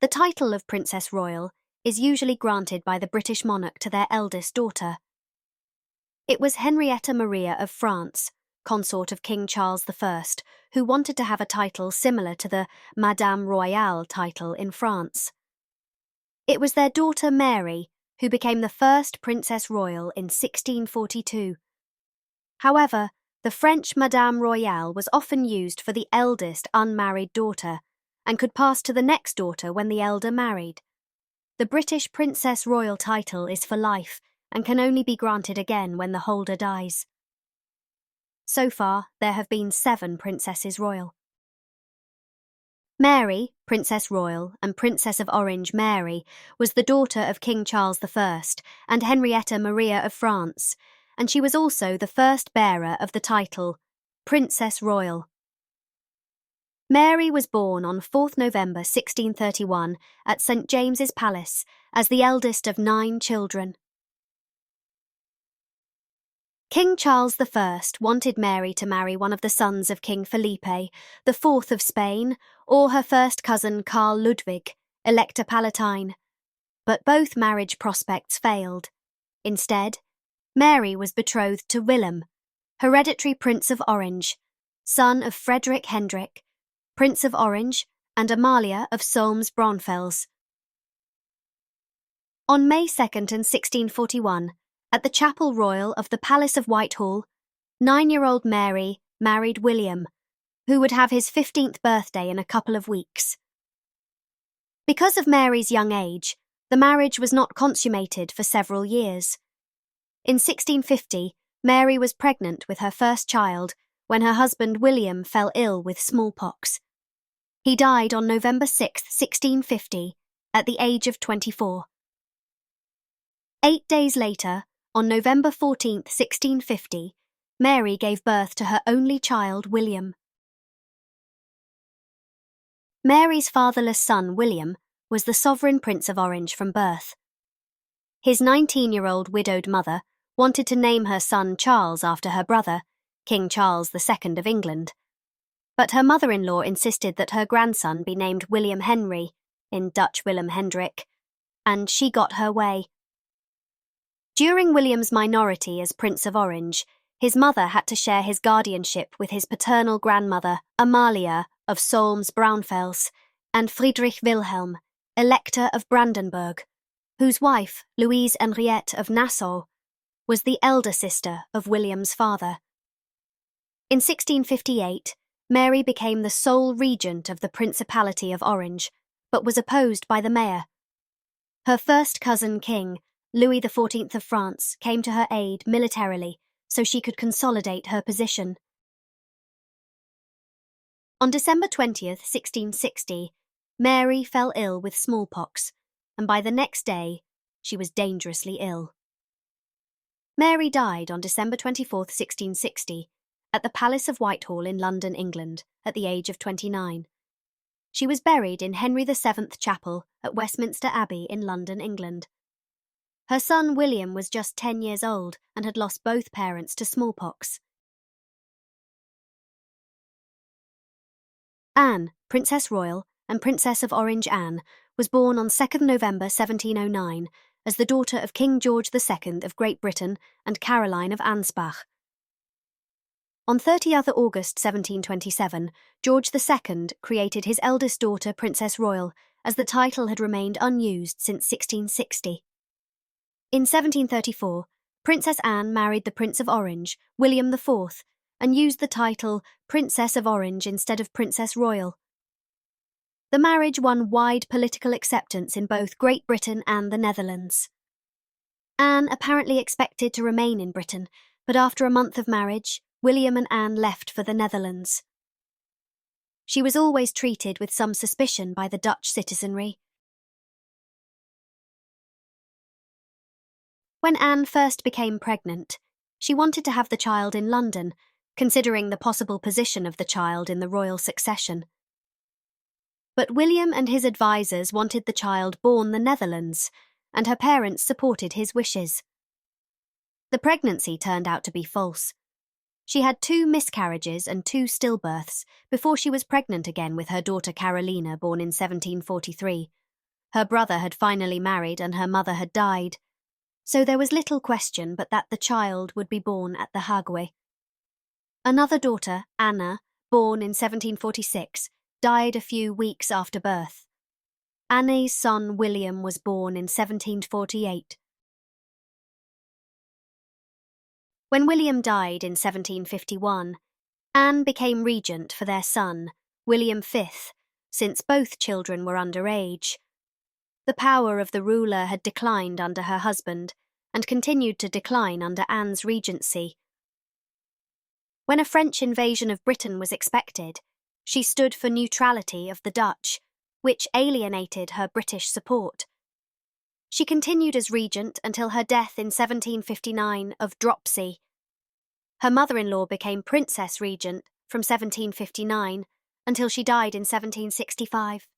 The title of Princess Royal is usually granted by the British monarch to their eldest daughter. It was Henrietta Maria of France, consort of King Charles I, who wanted to have a title similar to the Madame Royale title in France. It was their daughter Mary who became the first Princess Royal in 1642. However, the French Madame Royale was often used for the eldest unmarried daughter and could pass to the next daughter when the elder married. The British Princess Royal title is for life and can only be granted again when the holder dies. So far, there have been 7 Princesses Royal. Mary, Princess Royal and Princess of Orange Mary, was the daughter of King Charles I and Henrietta Maria of France, and she was also the first bearer of the title Princess Royal. Mary was born on 4th November 1631 at St James's Palace as the eldest of 9 children. King Charles I wanted Mary to marry one of the sons of King Felipe, the 4th of Spain, or her first cousin Karl Ludwig, Elector Palatine, but both marriage prospects failed. Instead, Mary was betrothed to Willem, hereditary Prince of Orange, son of Frederick Hendrik, Prince of Orange, and Amalia of Solms-Braunfels. On May 2nd in 1641, at the Chapel Royal of the Palace of Whitehall, 9-year-old Mary married William, who would have his 15th birthday in a couple of weeks. Because of Mary's young age, the marriage was not consummated for several years. In 1650, Mary was pregnant with her first child when her husband William fell ill with smallpox. He died on November 6, 1650, at the age of 24. 8 days later, on November 14, 1650, Mary gave birth to her only child, William. Mary's fatherless son, William, was the sovereign Prince of Orange from birth. His 19-year-old widowed mother wanted to name her son Charles after her brother, King Charles II of England. But her mother-in-law insisted that her grandson be named William Henry, in Dutch Willem Hendrik, and she got her way. During William's minority as Prince of Orange, his mother had to share his guardianship with his paternal grandmother, Amalia of Solms-Braunfels, and Friedrich Wilhelm, Elector of Brandenburg, whose wife, Louise Henriette of Nassau, was the elder sister of William's father. In 1658, Mary became the sole regent of the Principality of Orange, but was opposed by the mayor. Her first cousin king, Louis XIV of France, came to her aid militarily so she could consolidate her position. On December 20th, 1660, Mary fell ill with smallpox, and by the next day, she was dangerously ill. Mary died on December 24th, 1660, at the Palace of Whitehall in London, England, at the age of 29. She was buried in Henry VII Chapel at Westminster Abbey in London, England. Her son William was just 10 years old and had lost both parents to smallpox. Anne, Princess Royal and Princess of Orange Anne, was born on 2nd November 1709 as the daughter of King George II of Great Britain and Caroline of Ansbach. On 30th August 1727, George II created his eldest daughter Princess Royal, as the title had remained unused since 1660. In 1734, Princess Anne married the Prince of Orange, William IV, and used the title Princess of Orange instead of Princess Royal. The marriage won wide political acceptance in both Great Britain and the Netherlands. Anne apparently expected to remain in Britain, but after a month of marriage, William and Anne left for the Netherlands. She was always treated with some suspicion by the Dutch citizenry. When Anne first became pregnant, she wanted to have the child in London, considering the possible position of the child in the royal succession. But William and his advisers wanted the child born the Netherlands, and her parents supported his wishes. The pregnancy turned out to be false. She had 2 miscarriages and 2 stillbirths before she was pregnant again with her daughter Carolina, born in 1743, Her brother had finally married and her mother had died, so there was little question but that the child would be born at the Hague. Another daughter, Anna, born in 1746, died a few weeks after birth. Anne's son William was born in 1748. When William died in 1751, Anne became regent for their son, William V, since both children were under age. The power of the ruler had declined under her husband and continued to decline under Anne's regency. When a French invasion of Britain was expected, she stood for neutrality of the Dutch, which alienated her British support. She continued as regent until her death in 1759 of dropsy. Her mother-in-law became Princess Regent from 1759 until she died in 1765.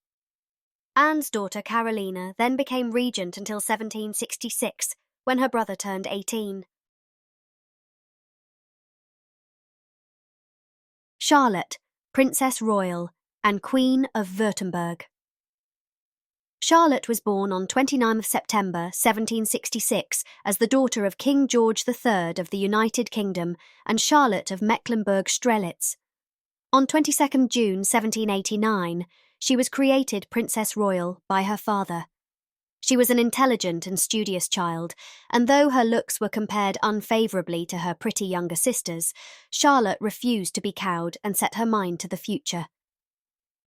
Anne's daughter Carolina then became regent until 1766, when her brother turned 18. Charlotte, Princess Royal and Queen of Württemberg. Charlotte was born on 29 September 1766 as the daughter of King George III of the United Kingdom and Charlotte of Mecklenburg-Strelitz. On 22 June 1789, she was created Princess Royal by her father. She was an intelligent and studious child, and though her looks were compared unfavourably to her pretty younger sisters, Charlotte refused to be cowed and set her mind to the future.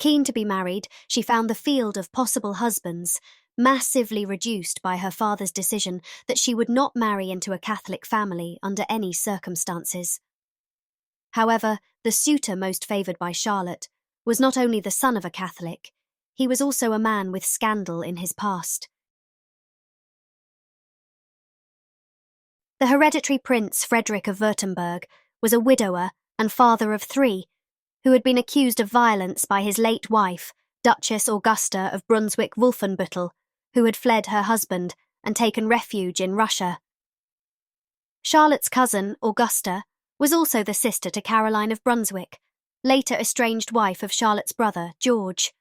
Keen to be married, she found the field of possible husbands massively reduced by her father's decision that she would not marry into a Catholic family under any circumstances. However, the suitor most favoured by Charlotte was not only the son of a Catholic, he was also a man with scandal in his past. The hereditary Prince Frederick of Württemberg was a widower and father of 3, who had been accused of violence by his late wife, Duchess Augusta of Brunswick-Wolfenbüttel, who had fled her husband and taken refuge in Russia. Charlotte's cousin, Augusta, was also the sister to Caroline of Brunswick, later estranged wife of Charlotte's brother, George.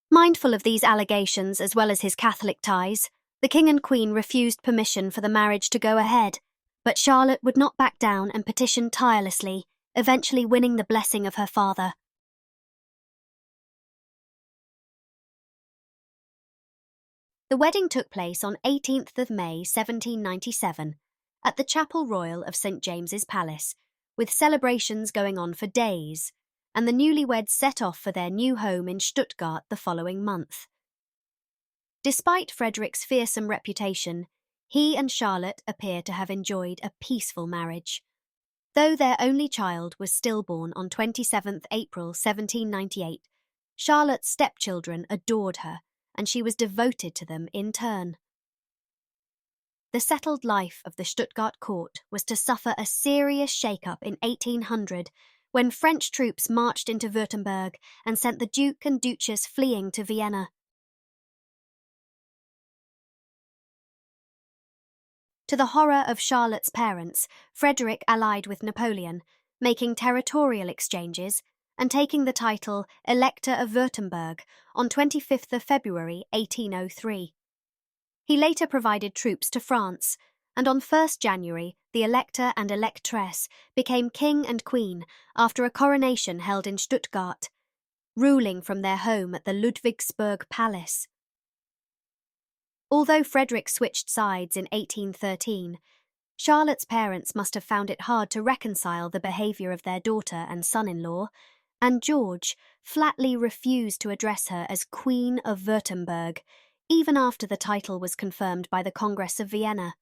Mindful of these allegations as well as his Catholic ties, the King and Queen refused permission for the marriage to go ahead, but Charlotte would not back down and petitioned tirelessly, eventually winning the blessing of her father. The wedding took place on 18th of May 1797 at the Chapel Royal of St. James's Palace, with celebrations going on for days, and the newlyweds set off for their new home in Stuttgart the following month. Despite Frederick's fearsome reputation, he and Charlotte appear to have enjoyed a peaceful marriage. Though their only child was stillborn on 27th April 1798, Charlotte's stepchildren adored her, and she was devoted to them in turn. The settled life of the Stuttgart court was to suffer a serious shake-up in 1800, when French troops marched into Württemberg and sent the Duke and Duchess fleeing to Vienna. To the horror of Charlotte's parents, Frederick allied with Napoleon, making territorial exchanges and taking the title Elector of Württemberg on 25th of February 1803. He later provided troops to France, and on 1st January the Elector and Electress became King and Queen after a coronation held in Stuttgart, ruling from their home at the Ludwigsburg Palace. Although Frederick switched sides in 1813, Charlotte's parents must have found it hard to reconcile the behaviour of their daughter and son-in-law, and George flatly refused to address her as Queen of Württemberg, even after the title was confirmed by the Congress of Vienna.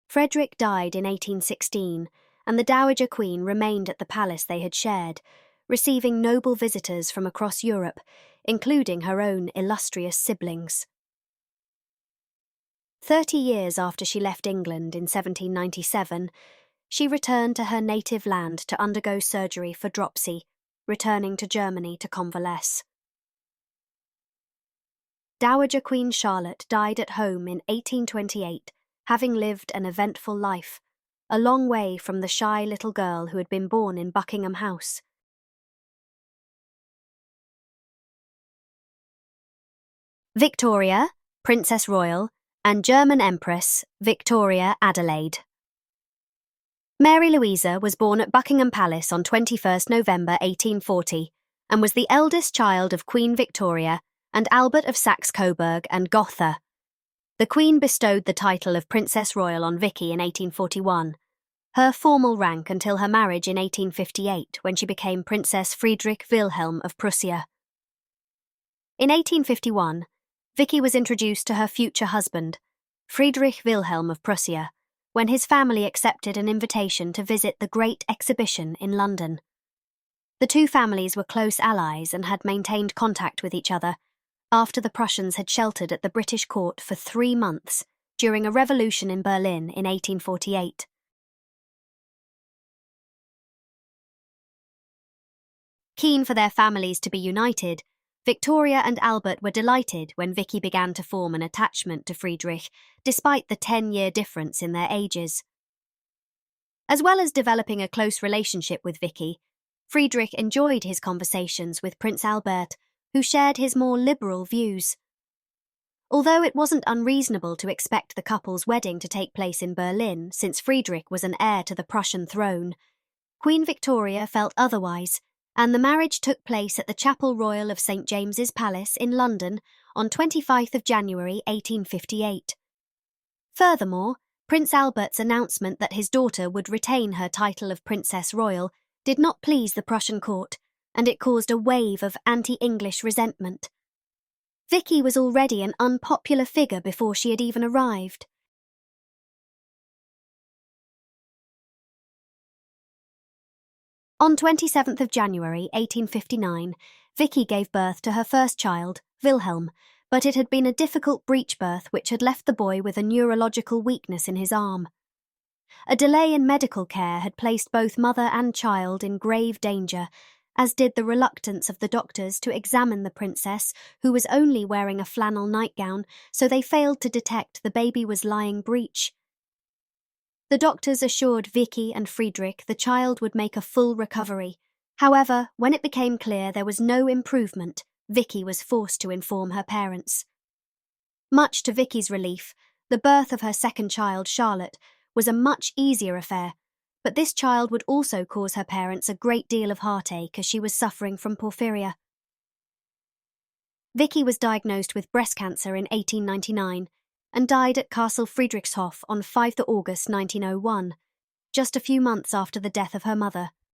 Frederick died in 1816, and the Dowager Queen remained at the palace they had shared, receiving noble visitors from across Europe, including her own illustrious siblings. 30 years after she left England in 1797, she returned to her native land to undergo surgery for dropsy, returning to Germany to convalesce. Dowager Queen Charlotte died at home in 1828, having lived an eventful life, a long way from the shy little girl who had been born in Buckingham House. Victoria, Princess Royal, and German Empress Victoria Adelaide. Mary Louisa was born at Buckingham Palace on 21st November 1840 and was the eldest child of Queen Victoria and Albert of Saxe-Coburg and Gotha. The Queen bestowed the title of Princess Royal on Vicky in 1841, her formal rank until her marriage in 1858 when she became Princess Friedrich Wilhelm of Prussia. In 1851, Vicky was introduced to her future husband, Friedrich Wilhelm of Prussia, when his family accepted an invitation to visit the Great Exhibition in London. The two families were close allies and had maintained contact with each other after the Prussians had sheltered at the British court for 3 months during a revolution in Berlin in 1848. Keen for their families to be united, Victoria and Albert were delighted when Vicky began to form an attachment to Friedrich, despite the 10-year difference in their ages. As well as developing a close relationship with Vicky, Friedrich enjoyed his conversations with Prince Albert, who shared his more liberal views. Although it wasn't unreasonable to expect the couple's wedding to take place in Berlin since Friedrich was an heir to the Prussian throne, Queen Victoria felt otherwise, and the marriage took place at the Chapel Royal of St. James's Palace in London on 25th of January 1858. Furthermore, Prince Albert's announcement that his daughter would retain her title of Princess Royal did not please the Prussian court, and it caused a wave of anti-English resentment. Vicky was already an unpopular figure before she had even arrived. On 27th of January 1859, Vicky gave birth to her first child, Wilhelm, but it had been a difficult breech birth which had left the boy with a neurological weakness in his arm. A delay in medical care had placed both mother and child in grave danger, as did the reluctance of the doctors to examine the princess, who was only wearing a flannel nightgown, so they failed to detect the baby was lying breech. The doctors assured Vicky and Friedrich the child would make a full recovery. However, when it became clear there was no improvement, Vicky was forced to inform her parents. Much to Vicky's relief, the birth of her second child, Charlotte, was a much easier affair, but this child would also cause her parents a great deal of heartache as she was suffering from porphyria. Vicky was diagnosed with breast cancer in 1899 and died at Castle Friedrichshof on 5 August 1901, just a few months after the death of her mother.